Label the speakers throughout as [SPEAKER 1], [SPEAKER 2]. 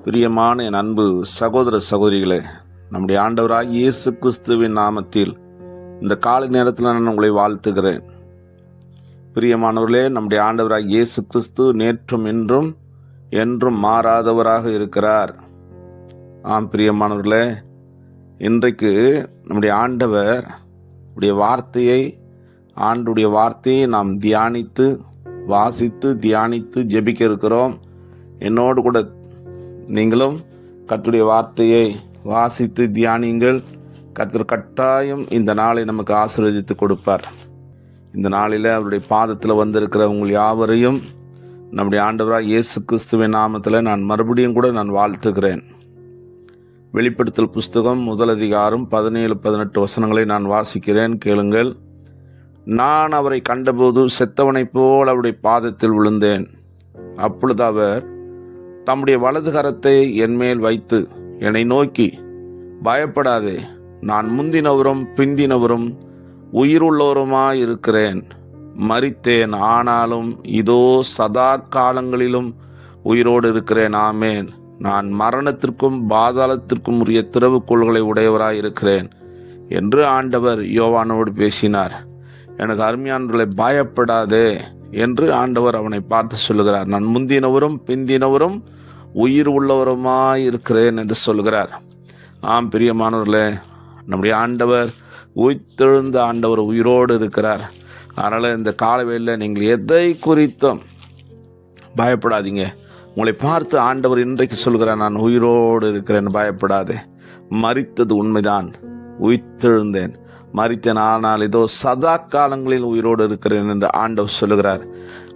[SPEAKER 1] பிரியமான என் அன்பு சகோதர சகோதரிகளே, நம்முடைய ஆண்டவராய் இயேசு கிறிஸ்துவின் நாமத்தில் இந்த காலை நேரத்தில் நான் உங்களை வாழ்த்துகிறேன். பிரியமானவர்களே, நம்முடைய ஆண்டவராய் இயேசு கிறிஸ்து நேற்றும் இன்றும் என்றும் மாறாதவராக இருக்கிறார். பிரியமானவர்களே, இன்றைக்கு நம்முடைய ஆண்டவர் ஆண்டுடைய வார்த்தையை நாம் தியானித்து ஜெபிக்க இருக்கிறோம். என்னோடு கூட நீங்களும் கர்த்தருடைய வார்த்தையை வாசித்து தியானியுங்கள். கர்த்தர் கட்டாயம் இந்த நாளை நமக்கு ஆசீர்வதித்து கொடுப்பார். இந்த நாளில் அவருடைய பாதத்தில் வந்திருக்கிற உங்கள் யாவரையும் நம்முடைய ஆண்டவராக இயேசு கிறிஸ்துவின் நாமத்தில் நான் மறுபடியும் கூட நான் வாழ்த்துகிறேன். வெளிப்படுத்தல் புஸ்தகம் 1 அதிகாரம் 17-18 வசனங்களை நான் வாசிக்கிறேன், கேளுங்கள். நான் அவரை கண்டபோது செத்தவனைப் போல் அவருடைய பாதத்தில் விழுந்தேன். அப்பொழுது அவர் தம்முடைய வலது கரத்தை என்மேல் வைத்து என்னை நோக்கி, பயப்படாதே, நான் முந்தினவரும் பிந்தினவரும் உயிருள்ளவருமாயிருக்கிறேன். மரித்தேன், ஆனாலும் இதோ சதா காலங்களிலும் உயிரோடு இருக்கிறேன். ஆமேன். நான் மரணத்திற்கும் பாதாளத்திற்கும் உரிய திறவுகோல்களை உடையவராயிருக்கிறேன் என்று ஆண்டவர் யோவானோடு பேசினார். எனக்கு அருமையானவர்களை, பயப்படாதே என்று ஆண்டவர் அவனை பார்த்து சொல்லுகிறார். நான் முந்தினவரும் பிந்தினவரும் உயிர் உள்ளவருமாயிருக்கிறேன் என்று சொல்கிறார். பிரியமானவர்களே, நம்முடைய ஆண்டவர் உயிர்த்தெழுந்த ஆண்டவர் உயிரோடு இருக்கிறார். அதனால் இந்த காலவேளையில் நீங்கள் எதை குறித்தும் பயப்படாதீங்க. உங்களை பார்த்து ஆண்டவர் இன்றைக்கு சொல்கிறார், நான் உயிரோடு இருக்கிறேன், பயப்படாதே. மரித்தது உண்மைதான், உயிர்த்தெழுந்தேன். மரித்தேன், ஆனால் இதோ சதா காலங்களில் உயிரோடு இருக்கிறேன் என்று ஆண்டவர் சொல்லுகிறார்.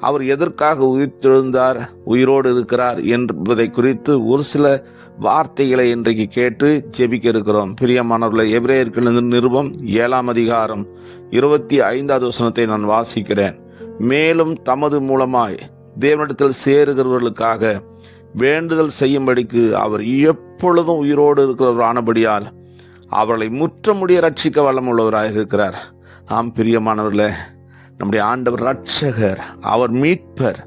[SPEAKER 1] அவர் எதற்காக உயிர்த்தெழுந்தார், உயிரோடு இருக்கிறார் என்பதை குறித்து ஒரு சில வார்த்தைகளை இன்றைக்கு கேட்டு ஜெபிக்க இருக்கிறோம். பிரியமானவர்களை, எபிரேயருக்கு நிருபம் 7 அதிகாரம் 25 வசனத்தை நான் வாசிக்கிறேன். மேலும் தமது மூலமாய் தேவனிடத்தில் சேருகிறவர்களுக்காக வேண்டுதல் செய்யும்படிக்கு அவர் எப்பொழுதும் உயிரோடு இருக்கிறவர் ஆனபடியால் அவர்களை முற்றமுடிய ரட்சிக்க வல்லமுள்ளவராக இருக்கிறார். பிரியமானவர்களே, நம்முடைய ஆண்டவர் ரட்சகர், அவர் மீட்பர்.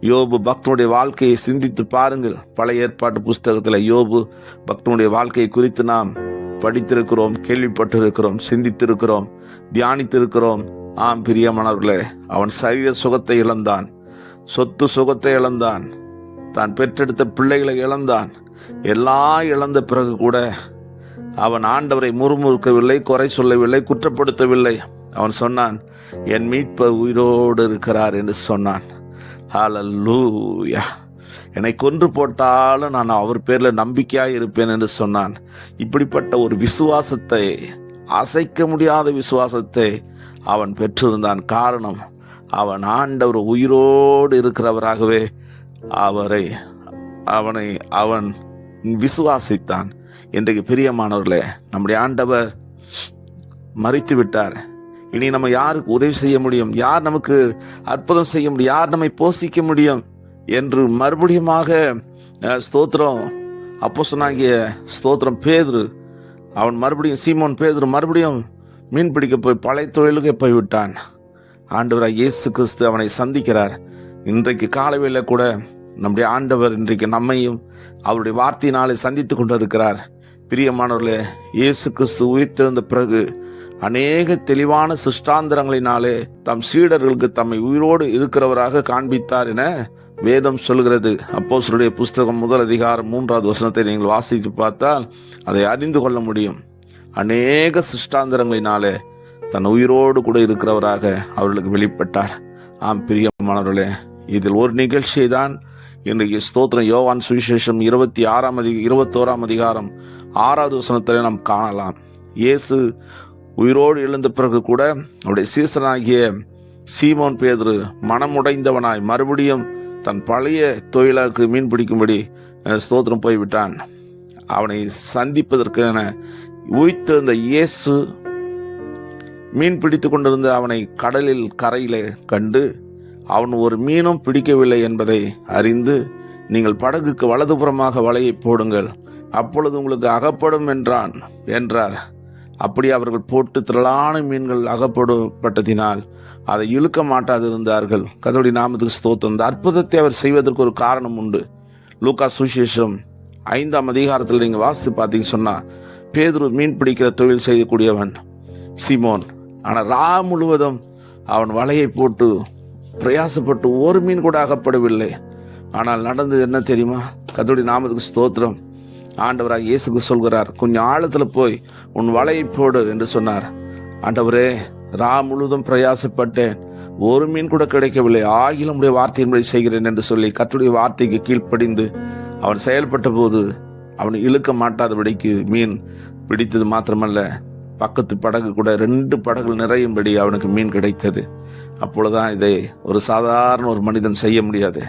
[SPEAKER 1] யோபு பக்தனுடைய வாழ்க்கையை சிந்தித்து பாருங்கள். பழைய ஏற்பாட்டு புஸ்தகத்தில் யோபு பக்தனுடைய வாழ்க்கையை குறித்து நாம் படித்திருக்கிறோம், கேள்விப்பட்டிருக்கிறோம், சிந்தித்திருக்கிறோம், தியானித்திருக்கிறோம். பிரியமானவர்களே, அவன் சரீர சுகத்தை இழந்தான், சொத்து சுகத்தை இழந்தான், தான் பெற்றெடுத்த பிள்ளைகளை இழந்தான். எல்லாம் இழந்த பிறகு கூட அவன் ஆண்டவரை முறுமுறுக்கவில்லை, குறை சொல்லவில்லை, குற்றப்படுத்தவில்லை. அவன் சொன்னான், என் மீட்பர் உயிரோடு இருக்கிறார் என்று சொன்னான். ஹல்லேலூயா. என்னை கொன்று போட்டாலும் நான் அவர் பேரில் நம்பிக்கையாக இருப்பேன் என்று சொன்னான். இப்படிப்பட்ட ஒரு விசுவாசத்தை, அசைக்க முடியாத விசுவாசத்தை அவன் பெற்றிருந்தான். காரணம், அவன் ஆண்டவர் உயிரோடு இருக்கிறவராகவே அவன் விசுவாசித்தான். இன்றைக்கு பிரியமானவர்களே, நம்முடைய ஆண்டவர் மரித்து விட்டார். இனி நம்ம யாருக்கு உதவி செய்ய முடியும், யார் நமக்கு அற்புதம் செய்ய முடியும், யார் நம்மை போஷிக்க முடியும் என்று மறுபடியுமாக ஸ்தோத்திரம் அப்போஸ்தலனாகிய ஸ்தோத்திரம் பேதுரு, அவன் மறுபடியும் சீமோன் பேதுரு மறுபடியும் மீன் பிடிக்க போய் பழைய தொழிலுக்கு போய்விட்டான். ஆண்டவராக இயேசு கிறிஸ்து அவனை சந்திக்கிறார். இன்றைக்கு காலைவேளை கூட நம்முடைய ஆண்டவர் இன்றைக்கு நம்மையும் அவருடைய வார்த்தையினாலே சந்தித்து கொண்டு இருக்கிறார். பிரியமானவர்களே, இயேசு கிறிஸ்து உயிர்த்தெழுந்த பிறகு அநேக தெளிவான சிஷ்டாந்தரங்களினாலே தம் சீடர்களுக்கு தம்மை உயிரோடு இருக்கிறவராக காண்பித்தார் என வேதம் சொல்கிறது. அப்போஸ்தலருடைய புஸ்தகம் 1 அதிகாரம் 3 வசனத்தை நீங்கள் வாசித்து பார்த்தால் அதை அறிந்து கொள்ள முடியும். அநேக சிஷ்டாந்தரங்களினாலே தன் உயிரோடு கூட இருக்கிறவராக அவர்களுக்கு வெளிப்பட்டார். பிரியமானவர்களே, இதில் ஒரு நிகழ்ச்சியை தான் இன்றைக்கு ஸ்தோத்திரம் யோவான் சுவிசேஷம் 21 அதிகாரம் 6 வசனத்தில் நாம் காணலாம். இயேசு உயிரோடு எழுந்த பிறகு கூட அவருடைய சீசனாகிய சீமோன் பேதுரு மனமுடைந்தவனாய் மறுபடியும் தன் பழைய தொழிலுக்கு மீன் பிடிக்கும்படி ஸ்தோத்திரம் போய்விட்டான். அவனை சந்திப்பதற்கென உயிர்த்தெழுந்த இயேசு மீன் பிடித்து கொண்டிருந்த அவனை கடலில் கரையிலே கண்டு அவன் ஒரு மீனும் பிடிக்கவில்லை என்பதை அறிந்து, நீங்கள் படகுக்கு வலதுபுறமாக வலையை போடுங்கள், அப்பொழுது உங்களுக்கு அகப்படும் என்றார். அப்படி அவர்கள் போட்டு திரளான மீன்கள் அகப்படப்பட்டதினால் அதை இழுக்க மாட்டாதிருந்தார்கள். கர்த்தருடைய நாமத்துக்கு ஸ்தோத்திரம். இந்த அற்புதத்தை அவர் செய்வதற்கு ஒரு காரணம் உண்டு. லூக்கா சுவிசேஷம் 5ஆம் அதிகாரத்தில் நீங்கள் வாசித்து பார்த்தீங்க சொன்னால், பேதுரு மீன் பிடிக்கிற தொழில் செய்யக்கூடியவன் சீமோன். ஆனால் முழுவதும் அவன் வலையை போட்டு பிரயாசப்பட்டு ஒரு மீன் கூட அகப்படவில்லை. ஆனால் நடந்தது என்ன தெரியுமா? கர்த்தருடைய நாமத்துக்கு ஸ்தோத்திரம். ஆண்டவராக இயேசுக்கு சொல்கிறார், கொஞ்சம் ஆழத்தில் போய் உன் வலையை போடு என்று சொன்னார். ஆண்டவரே, முழுவதும் பிரயாசப்பட்டேன், ஒரு மீன் கூட கிடைக்கவில்லை, ஆகிலும் உடைய வார்த்தையின்படி செய்கிறேன் என்று சொல்லி கர்த்தருடைய வார்த்தைக்கு கீழ்ப்படிந்து அவன் செயல்பட்ட போது அவன் இழுக்க மாட்டாதபடிக்கு மீன் பிடித்தது மாத்திரமல்ல, பக்கத்து படகு கூட 2 படகுகள் நிறையும்படி அவனுக்கு மீன் கிடைத்தது. அப்பொழுதுதான் இதை ஒரு சாதாரண ஒரு மனிதன் செய்ய முடியாது,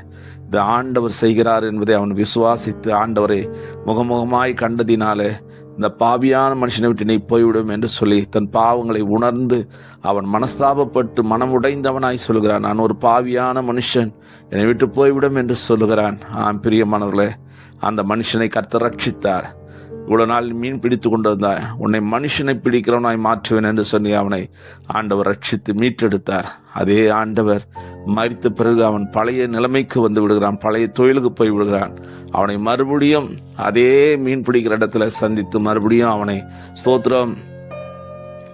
[SPEAKER 1] இது ஆண்டவர் செய்கிறார் என்பதை அவன் விசுவாசித்து ஆண்டவரை முகமுகமாய் கண்டதினாலே இந்த பாவியான மனுஷனை விட்டு நீ போய்விடும் என்று சொல்லி தன் பாவங்களை உணர்ந்து அவன் மனஸ்தாபப்பட்டு மனம் உடைந்தவனாய் சொல்கிறான், நான் ஒரு பாவியான மனுஷன், என்னை விட்டு போய்விடும் என்று சொல்லுகிறான். பிரியமானவர்களே, அந்த மனுஷனை கர்த்தர் ரட்சித்தார். இவ்வளவு நாள் மீன் பிடித்து கொண்டிருந்தா உன்னை மனுஷனை பிடிக்கிறவனாய் மாற்றுவேன் என்று சொல்லி அவனை ஆண்டவர் ரட்சித்து மீட்டெடுத்தார். அதே ஆண்டவர் மரித்த பிறகு அவன் பழைய நிலைமைக்கு வந்து விடுகிறான், பழைய தொழிலுக்கு போய் விடுகிறான். அவனை மறுபடியும் அதே மீன் பிடிக்கிற இடத்துல சந்தித்து மறுபடியும் அவனை ஸ்தோத்திரம்,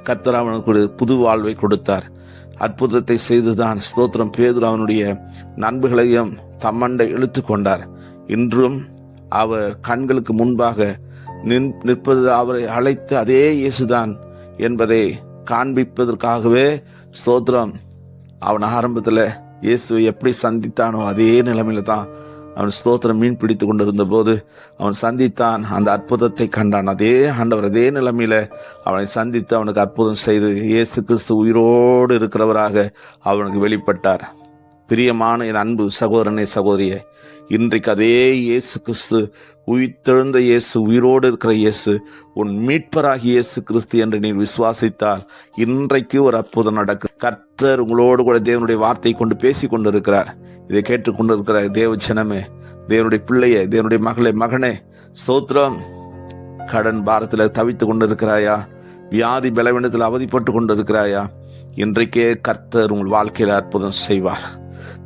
[SPEAKER 1] கர்த்தர் அவனுக்கு புது வாழ்வை கொடுத்தார். அற்புதத்தை செய்துதான் ஸ்தோத்திரம் பேதுரு அவனுடைய நண்பர்களையும் தம்மண்டை இழுத்து கொண்டார். இன்றும் அவர் கண்களுக்கு முன்பாக நிற்பது அவரை அழைத்த அதே இயேசுதான் என்பதை காண்பிப்பதற்காகவே ஸ்தோத்திரம் அவன் ஆரம்பத்தில் இயேசுவை எப்படி சந்தித்தானோ அதே நிலைமையில தான் அவன் ஸ்தோத்திரம் மீன் பிடித்து கொண்டிருந்த போது அவன் சந்தித்தான், அந்த அற்புதத்தை கண்டான். அதே ஆண்டவர் அதே நிலைமையில அவனை சந்தித்து அவனுக்கு அற்புதம் செய்து இயேசு கிறிஸ்து உயிரோடு இருக்கிறவராக அவனுக்கு வெளிப்பட்டார். பிரியமான என் அன்பு சகோதரனே, சகோதரியே, இன்றைக்கு அதே இயேசு கிறிஸ்து, உயிர்த்தெழுந்த இயேசு, உயிரோடு இருக்கிற இயேசு, உன் மீட்பராகி இயேசு கிறிஸ்து என்று நீ விசுவாசித்தால் இன்றைக்கு ஒரு அற்புதம் நடக்கும். கர்த்தர் உங்களோடு கூட தேவனுடைய வார்த்தையை கொண்டு பேசி கொண்டு இருக்கிறார். இதை கேட்டுக்கொண்டு இருக்கிற தேவ ஜனமே, தேவனுடைய பிள்ளையே, தேவனுடைய மகளே, மகனே, ஸ்தோத்திரம். கடன் பாரத்தில் தவித்து கொண்டு இருக்கிறாயா? வியாதி பலவீனத்தில் அவதிப்பட்டு கொண்டு இருக்கிறாயா? இன்றைக்கே கர்த்தர் உங்கள் வாழ்க்கையில் அற்புதம் செய்வார்.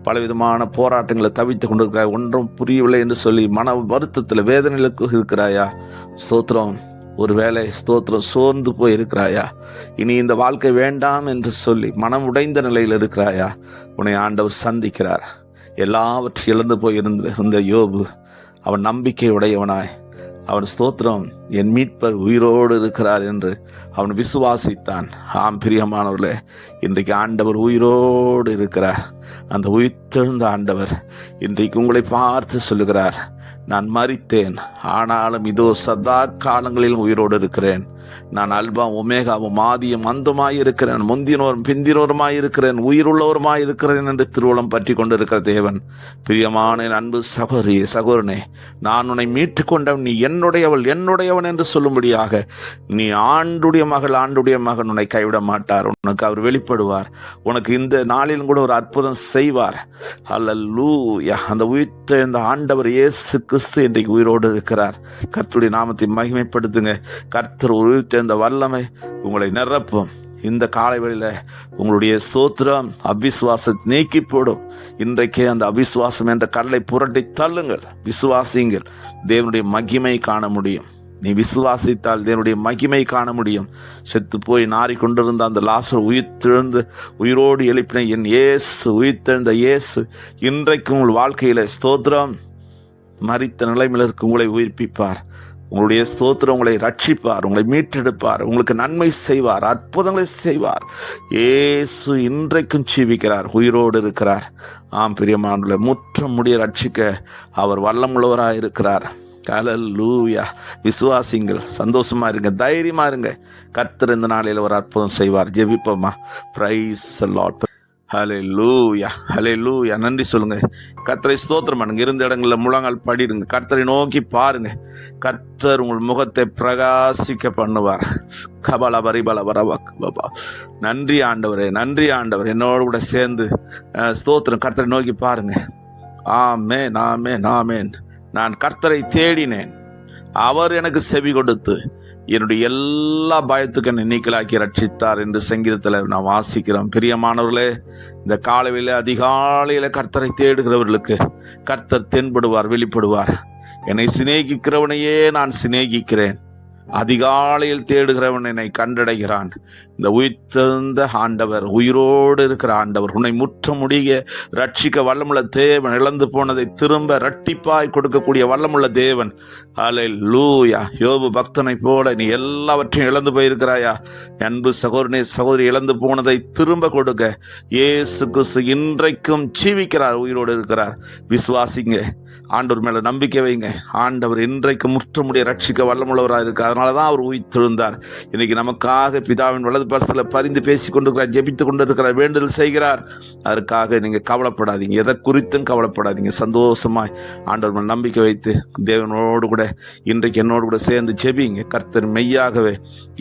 [SPEAKER 1] பலவிதமான போராட்டங்களை தவித்து கொண்டிருக்கிறாய், ஒன்றும் புரியவில்லை என்று சொல்லி மன வருத்தத்தில் வேதனையில் இருக்கிறாயா? ஸ்தோத்திரம். ஒருவேளை ஸ்தோத்திரம் சோர்ந்து போய் இருக்கிறாயா? இனி இந்த வாழ்க்கை வேண்டாம் என்று சொல்லி மனம் உடைந்த நிலையில் இருக்கிறாயா? உன்னை ஆண்டவர் சந்திக்கிறார். எல்லாவற்றையும் இழந்து போய் இருந்த யோபு அவன் நம்பிக்கை உடையவனாய் அவன் ஸ்தோத்திரம், என் மீட்பர் உயிரோடு இருக்கிறார் என்று அவன் விசுவாசித்தான். பிரியமானவர்களே, இன்றைக்கு ஆண்டவர் உயிரோடு இருக்கிறார். அந்த உயிர்த்தெழுந்த ஆண்டவர் இன்றைக்கு உங்களை பார்த்து சொல்லுகிறார், நான் மரித்தேன், ஆனாலும் இதோ சதா காலங்களில் உயிரோடு இருக்கிறேன். நான் அல்பாவும் ஒமேகாவும் ஆதியும் அந்தமாய் இருக்கிறேன், முந்தினோரும் பிந்தினோருமாய் இருக்கிறேன், உயிருள்ளவருமாய் இருக்கிறேன் என்று திருவுளம் பற்றி கொண்டிருக்கிற தேவன். பிரியமான என் அன்பு சகோதரி, சகோதரனே, நான் உன்னை மீட்டு கொண்டவன், நீ என்னுடையவள், என்னுடையவன் என்று சொல்லும்படியாக நீ ஆண்டுடைய மகள், ஆண்டுடைய மகன் உன்னை கைவிட மாட்டார். உனக்கு அவர் வெளிப்படுவார். உனக்கு இந்த நாளிலும் கூட ஒரு அற்புதம் செய்வார். அல்லேலூயா. அந்த உயிர்த்தெழுந்த ஆண்டவர் இயேசு கிறிஸ்து இன்றைக்கு உயிரோடு இருக்கிறார். கர்த்தருடைய நாமத்தை மகிமைப்படுத்துங்க. கர்த்தர் உயிர்த்தெழுந்த வல்லமை உங்களை நிரப்பும். இந்த காலை வேளையில உங்களுடைய ஸ்தோத்திரம் அவிசுவாசத்தை நீக்கி போடும். இன்றைக்கே அந்த அவிசுவாசம் என்ற கடலை புரட்டி தள்ளுங்கள். விசுவாசிங்கள், தேவனுடைய மகிமை காண முடியும். நீ விசுவாசித்தால் தேவனுடைய மகிமை காண முடியும். செத்து போய் நாறிக்கொண்டிருந்த அந்த லாசர் உயிர்த்தெழுந்து உயிரோடு எழுப்பின என் இயேசு, உயிர்த்தெழுந்த இயேசு இன்றைக்கு உங்கள் வாழ்க்கையில ஸ்தோத்திரம் மரித்த நிலைமையில் இருக்கு உங்களை உயிர்ப்பிப்பார். உங்களுடைய ஸ்தோத்திரம் உங்களை ரட்சிப்பார், உங்களை மீட்டெடுப்பார், உங்களுக்கு நன்மை செய்வார், அற்புதங்களை செய்வார். இயேசு இன்றைக்கும் ஜீவிக்கிறார், உயிரோடு இருக்கிறார். பிரியமானவர்களே, முற்றம் முடிய ரட்சிக்க அவர் வல்லமுள்ளவராக இருக்கிறார். ஹல்லேலூயா. விசுவாசிங்கள், சந்தோஷமா இருங்க, தைரியமா இருங்க. கர்த்தர் இந்த நாளில் ஒரு அற்புதம் செய்வார். ஜெபிப்போமா? Praise the lord. Hallelujah, hallelujah. நன்றி சொல்லுங்க. கர்த்தரை ஸ்தோத்திரம் பண்ணுங்க. இருந்த இடங்களில் முழங்கால் படிடுங்க. கர்த்தரை நோக்கி பாருங்க. கர்த்தர் உங்கள் முகத்தை பிரகாசிக்க பண்ணுவார். கபல பரிபல வரவா. நன்றி ஆண்டவரே, நன்றி ஆண்டவர். என்னோடு கூட சேர்ந்து ஸ்தோத்திரம். கர்த்தரை நோக்கி பாருங்க. ஆமென், ஆமென், ஆமென். நான் கர்த்தரை தேடினேன், அவர் எனக்கு செவி கொடுத்து என்னுடைய எல்லா பயத்துக்கும் என்னை நீக்கலாக்கி ரட்சித்தார் என்று சங்கீதத்தில் நாம் வாசிக்கிறோம். பிரியமானவர்களே, இந்த காலையில அதிகாலையில கர்த்தரை தேடுகிறவர்களுக்கு கர்த்தர் தென்படுவார், வெளிப்படுவார். என்னை சிநேகிக்கிறவனையே நான் சிநேகிக்கிறேன், அதிகாலையில் தேடுகிறவன் என்னை கண்டடைகிறான். இந்த உயிர்த்தெழுந்த ஆண்டவர், உயிரோடு இருக்கிற ஆண்டவர், உன்னை முற்ற முடிய ரட்சிக்க வல்லமுள்ள தேவன், இழந்து போனதை திரும்ப இரட்டிப்பாய் கொடுக்கக்கூடிய வல்லமுள்ள தேவன். அல்லேலூயா. யோபு பக்தனை போல நீ எல்லாவற்றையும் இழந்து போயிருக்கிறாயா? அன்பு சகோதரனே, சகோதரி, இழந்து போனதை திரும்ப கொடுக்க இயேசு கிறிஸ்து இன்றைக்கும் ஜீவிக்கிறார், உயிரோடு இருக்கிறார். விசுவாசிங்க, ஆண்டவர் மேல நம்பிக்கை வைங்க. ஆண்டவர் இன்றைக்கு முற்ற முடிய ரட்சிக்க வல்லமுள்ளவராக இருக்கார். அதனாலதான் அவர் உயிர்த்தெழுந்தார். இன்னைக்கு நமக்காக பிதாவின் வலது பரிசில் பரிந்து பேசி கொண்டிருக்கிறார், ஜெபித்து கொண்டிருக்கிறார், வேண்டுதல் செய்கிறார். அதற்காக நீங்க கவலைப்படாதீங்க, எதை குறித்தும் கவலைப்படாதீங்க. சந்தோஷமாய் ஆண்டவர் மேல் நம்பிக்கை வைத்து தேவனோடு கூட இன்றைக்கு என்னோடு கூட சேர்ந்து ஜெபிங்க. கர்த்தர் மெய்யாகவே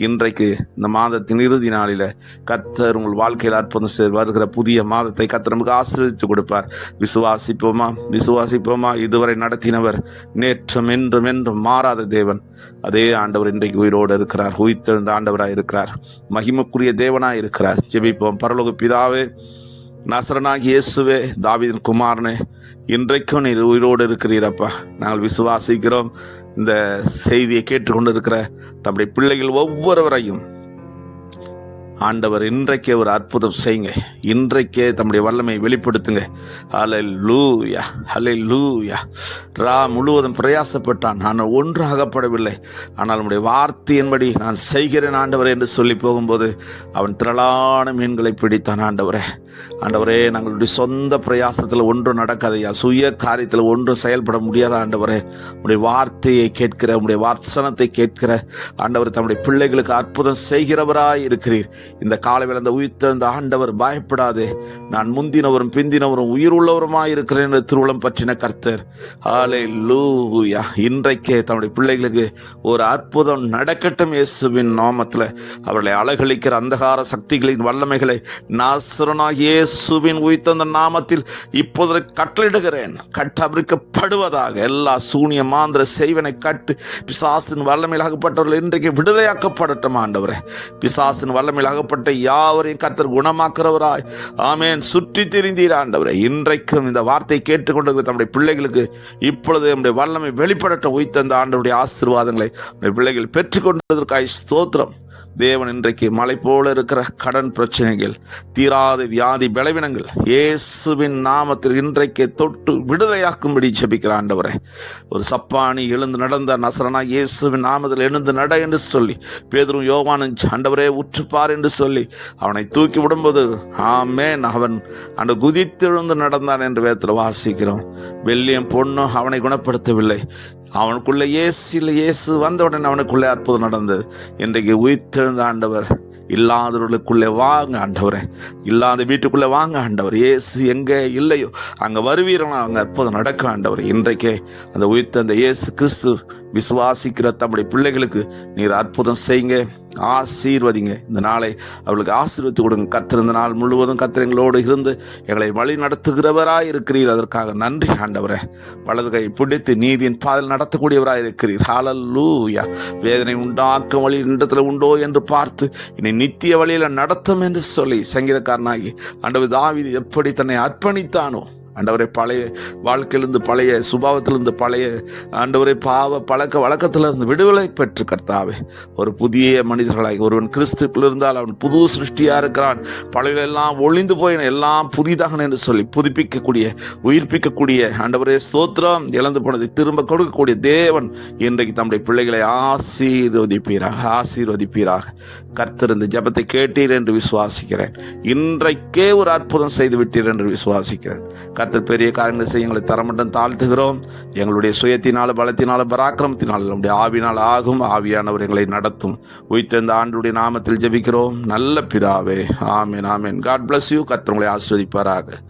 [SPEAKER 1] இன்றைக்கு இந்த மாதத்தின் இறுதி நாளில கர்த்தர் உங்கள் வாழ்க்கையில் அற்புதம் வருகிற புதிய மாதத்தை கர்த்தர் நமக்கு ஆசீர்வதித்து கொடுப்பார். விசுவாசிப்போமா? விசுவாசிப்போமா? இதுவரை நடத்தினவர் நேற்றும் என்றும் என்றும் மாறாத தேவன். அதே ஆண்டவர் இன்றைக்கு உயிரோடு இருக்கிறார், உயிர்த்தெழுந்த ஆண்டவராய் இருக்கிறார், மகிமைக்குரிய தேவனாய் இருக்கிறார். ஜெபிப்போம். பரலோக பிதாவே, நசரனாகிய இயேசுவே, தாவீதின் குமாரனே, இன்றைக்கும் நீர் உயிரோடு இருக்கிறீரப்பா. நாங்கள் விசுவாசிக்கிறோம். இந்த செய்தியை கேட்டுக்கொண்டு இருக்கிற தம்முடைய பிள்ளைகள் ஒவ்வொருவரையும் ஆண்டவர் இன்றைக்கே ஒரு அற்புதம் செய்யுங்க. இன்றைக்கே தம்முடைய வல்லமை வெளிப்படுத்துங்க. அல்லேலூயா, அல்லேலூயா. முழுவதும் பிரயாசப்பட்டான், நான் ஒன்றாகப்படவில்லை, ஆனால் நம்முடைய வார்த்தையின்படி நான் செய்கிறேன் ஆண்டவரே என்று சொல்லி போகும்போது அவன் திரளான மீன்களை பிடித்தான். ஆண்டவரே, ஆண்டவரே, நாங்களுடைய சொந்த பிரயாசத்தில் ஒன்றும் நடக்காதையா, சுய காரியத்தில் ஒன்றும் செயல்பட முடியாத ஆண்டவரே, உடைய வார்த்தையை கேட்கிற, உடைய வார்த்தனத்தை கேட்கிற ஆண்டவர் தம்முடைய பிள்ளைகளுக்கு அற்புதம் செய்கிறவராய் இருக்கிறீர். இந்த காலையில் அந்த உயிர்த்தெழுந்த ஆண்டவர், பயப்படாதே, நான் முந்தினவரும் பிந்தினவரும் உயிருள்ளவருமாய் இருக்கிறேன் என்று திருவுளம் பற்றின கர்த்தர். அல்லேலூயா. இன்றைக்கே தம்முடைய பிள்ளைகளுக்கு ஒரு அற்புதம் நடக்கட்டும் இயேசுவின் நாமத்தில். அவர்களை அலகழிக்கிற அந்தகார சக்திகளின் வல்லமைகளை நாசரனாகிய இயேசுவின் உயிர்த்தெழுந்த நாமத்தில் இப்போது கட்டளிடுகிறேன். கட்டவிழ்க்கப்படுவதாக. எல்லா சூனிய மாந்திர செய்வனை கட்டு பிசாசின் வல்லமையில் அகப்பட்டவர்கள் இன்றைக்கு விடுதலையாக்கப்படட்டும் ஆண்டவரே. பிசாசின் வல்லமையில் அகப்பட்ட யாவரையும் கர்த்தர் குணமாக்குறவராய் ஆமென் சுற்றி திரிந்தீர் ஆண்டவரே. இன்றைக்கும் இந்த வார்த்தை கேட்டுக்கொண்டிருக்கிற தம்முடைய பிள்ளைகளுக்கு இப்பொழுது நம்முடைய வல்லமை வெளிப்படட்டும். உயிர்த்தெழுந்த ஆண்டவருடைய ஆசீர்வாதங்களை பிள்ளைகள் பெற்றுக்கொண்டதற்காய் ஸ்தோத்திரம். தேவன் இன்றைக்கு மலை போல இருக்கிற கடன் பிரச்சனைகள், தீராத வியாதி பலவீனங்கள் இயேசுவின் நாமத்தில் இன்றைக்கு தொட்டு விடுதலையாக்கும்படி ஜெபிக்கிற ஆண்டவரே. ஒரு சப்பானி எழுந்து நடந்த நசரனா இயேசுவின் நாமத்தில் எழுந்து நட என்று சொல்லி பேதுரும் யோவானும் ஆண்டவரே உற்றுப்பார் என்று சொல்லி அவனை தூக்கி விடும்போது ஆமென், அவன் அந்த குதித்தெழுந்து நடந்தான் என்று வேதத்தில் வாசிக்கிறோம். வெள்ளியும் பொண்ணும் அவனை குணப்படுத்தவில்லை. அவனுக்குள்ள இயேசு வந்தவுடன் அவனுக்குள்ளே அற்புதம் நடந்தது. இன்றைக்கு உயிர்த்தெழுந்த ஆண்டவர் இல்லாதவர்களுக்குள்ளே வாங்க ஆண்டவரே, இல்லாத வீட்டுக்குள்ளே வாங்க ஆண்டவர். இயேசு எங்கே இல்லையோ அங்கே வருவீர்களா, அங்கே அற்புதம் நடக்க ஆண்டவர். இன்றைக்கே அந்த உயிர்த்தெழுந்த இயேசு கிறிஸ்து விசுவாசிக்கிற தம்முடைய பிள்ளைகளுக்கு நீர் அற்புதம் செய்யுங்க, ஆசீர்வதிங்க. இந்த நாளை அவர்களுக்கு ஆசீர்வதித்து கொடுங்க. கர்த்தர் இந்த நாள் முழுவதும் கர்த்தர் எங்களோடு இருந்து எங்களை வழி நடத்துகிறவராய் இருக்கிறீர். அதற்காக நன்றி ஆண்டவரே. வலது கை பிடித்து நீதியின் பாதையில் நடத்தக்கூடியவராய் இருக்கிறீர். ஹல்லேலூயா. வேதனை உண்டாக்கும் வழி இடத்துல உண்டோ என்று பார்த்து என்னை நித்திய வழியில நடத்தும் என்று சொல்லி சங்கீதக்காரனாகி ஆண்டவர் தாவீது எப்படி தன்னை அர்ப்பணித்தானோ ஆண்டவரை, பழைய வாழ்க்கையிலிருந்து, பழைய சுபாவத்திலிருந்து, பழைய ஆண்டவரை பாவ பழக்க வழக்கத்திலிருந்து விடுதலை பெற்று கர்த்தாவே ஒரு புதிய மனிதர்களாய், ஒருவன் கிறிஸ்துக்குள் இருந்தால் அவன் புது சிருஷ்டியா இருக்கிறான், பழையெல்லாம் ஒளிந்து போயின எல்லாம் புதிதாக என்று சொல்லி புதுப்பிக்கக்கூடிய, உயிர்ப்பிக்கக்கூடிய ஆண்டவரே ஸ்தோத்திரம். இழந்து போனதை திரும்ப கொடுக்கக்கூடிய தேவன் இன்றைக்கு தம்முடைய பிள்ளைகளை ஆசீர்வதிப்பீராக. கர்த்தர் இந்த ஜெபத்தை கேட்டீர் என்று விசுவாசிக்கிறேன். இன்றைக்கே ஒரு அற்புதம் செய்து விட்டீர் என்று விசுவாசிக்கிறேன். கர்த்தர் பெரிய காரியங்களை செய்ய எங்களை தரமட்டம் தாழ்த்துகிறோம். எங்களுடைய சுயத்தினாலும் பலத்தினாலும் பராக்கிரமத்தினாலும் நம்முடைய ஆவினால் ஆகும். ஆவியானவர் எங்களை நடத்தும். உயிர்த்தெழுந்த ஆண்டவருடைய நாமத்தில் ஜெபிக்கிறோம் நல்ல பிதாவே. Amen, amen. God bless you. கர்த்தர் உங்களை ஆசீர்வதிப்பாராக.